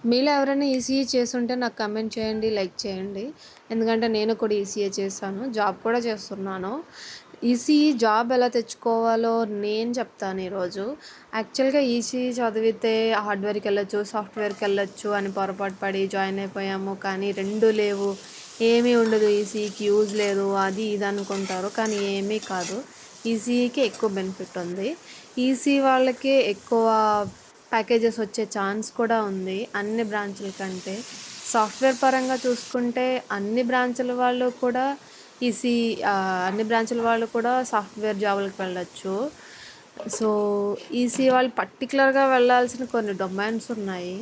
మీలో ఎవరైనా ఈసీఈ చేసుంటే నాకు కామెంట్ చేయండి, లైక్ చేయండి. ఎందుకంటే నేను కూడా ఈసీఈ చేశాను. జాబ్ కూడా చేస్తున్నాను. ఈసీఈ జాబ్ ఎలా తెచ్చుకోవాలో నేను చెప్తాను ఈరోజు. యాక్చువల్‌గా ఈసీఈ చదివితే హార్డ్‌వేర్‌కెళ్ళొచ్చు, సాఫ్ట్‌వేర్‌కెళ్ళొచ్చు అని పొరపాటు పడి జాయిన్ అయిపోయాము. కానీ 2 లేవు. ఏమీ ఉండదు, ఈసీఈకి యూజ్ లేదు, అది ఇది అనుకుంటారు. కానీ ఏమీ కాదు. ఈసీఈకి ఎక్కువ బెనిఫిట్ ఉంది. ఈసీఈ వాళ్ళకి ఎక్కువ ప్యాకేజెస్ వచ్చే ఛాన్స్ కూడా ఉంది అన్ని బ్రాంచుల కంటే. సాఫ్ట్‌వేర్ పరంగా చూసుకుంటే అన్ని బ్రాంచుల వాళ్ళు కూడా అన్ని బ్రాంచుల వాళ్ళు కూడా సాఫ్ట్‌వేర్ జాబులకు వెళ్ళొచ్చు. సో, ఈసీఈ వాళ్ళు పర్టిక్యులర్‌గా వెళ్ళాల్సిన కొన్ని డొమైన్స్ ఉన్నాయి.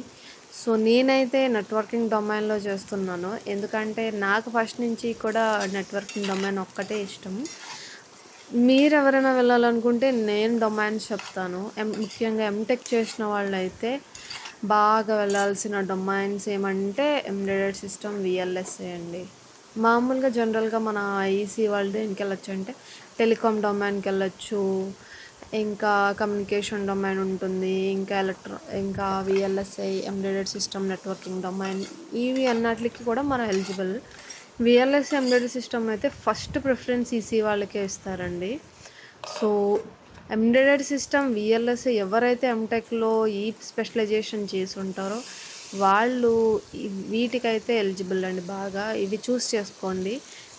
సో, నేనైతే నెట్వర్కింగ్ డొమైన్‌లో చేస్తున్నాను. ఎందుకంటే నాకు ఫస్ట్ నుంచి కూడా నెట్వర్కింగ్ డొమైన్ ఒక్కటే ఇష్టం. మీరెవరైనా వెళ్ళాలనుకుంటే నేను డొమైన్స్ చెప్తాను. ముఖ్యంగా ఎంటెక్ చేసిన వాళ్ళైతే బాగా వెళ్ళాల్సిన డొమైన్స్ ఏమంటే ఎంబెడెడ్ సిస్టమ్, వీఎల్ఎస్ఏ అండి. మామూలుగా జనరల్‌గా మన ఈసీ వాళ్ళు దేనికెళ్ళొచ్చంటే టెలికాం డొమైన్‌కెళ్ళొచ్చు. ఇంకా కమ్యూనికేషన్ డొమైన్ ఉంటుంది. ఇంకా VLSI, embedded system, networking domain ఇవి అన్నిట్లికి కూడా మనం ఎలిజిబుల్. వీఎల్ఎస్ఐ, ఎంబెడెడ్ సిస్టమ్ అయితే ఫస్ట్ ప్రిఫరెన్స్ ఈసీ వాళ్ళకే ఇస్తారండి. సో, ఎంబెడెడ్ సిస్టమ్, వీఎల్ఎస్ఐ ఎవరైతే ఎంటెక్‌లో ఈ స్పెషలైజేషన్ చేసుంటారో వాళ్ళు వీటికైతే ఎలిజిబుల్ అండి బాగా. ఇవి చూస్ చేసుకోండి.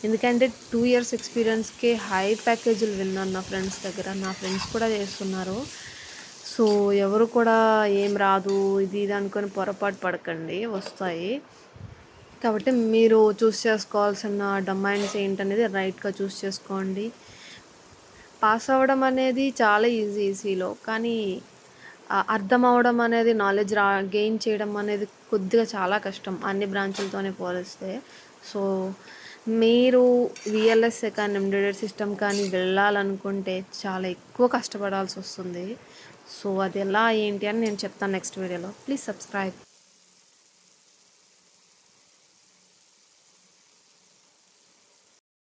ఎందుకంటే 2 ఇయర్స్ ఎక్స్‌పీరియన్స్‌కే హై ప్యాకేజీలు విన్నాను నా ఫ్రెండ్స్ దగ్గర. నా ఫ్రెండ్స్ కూడా చేస్తున్నారు. సో, ఎవరు కూడా ఏం రాదు ఇది ఇది అనుకొని పొరపాటు పడకండి, వస్తాయి. కాబట్టి మీరు చూస్ చేసుకోవాల్సిన డొమైన్స్ ఏంటనేది రైట్‌గా చూస్ చేసుకోండి. పాస్ అవ్వడం అనేది చాలా ఈజీ ఈసీలో. కానీ అర్థం అవ్వడం అనేది, నాలెడ్జ్ గెయిన్ చేయడం అనేది కొద్దిగా చాలా కష్టం అన్ని బ్రాంచులతోనే పోలిస్తే. సో, మీరు వీఎల్ఎస్ఏ కానీ, ఎంబెడెడ్ సిస్టమ్ కానీ వెళ్ళాలనుకుంటే చాలా ఎక్కువ కష్టపడాల్సొస్తుంది. సో, అది ఎలా ఏంటి అని నేను చెప్తాను నెక్స్ట్ వీడియోలో. Please subscribe.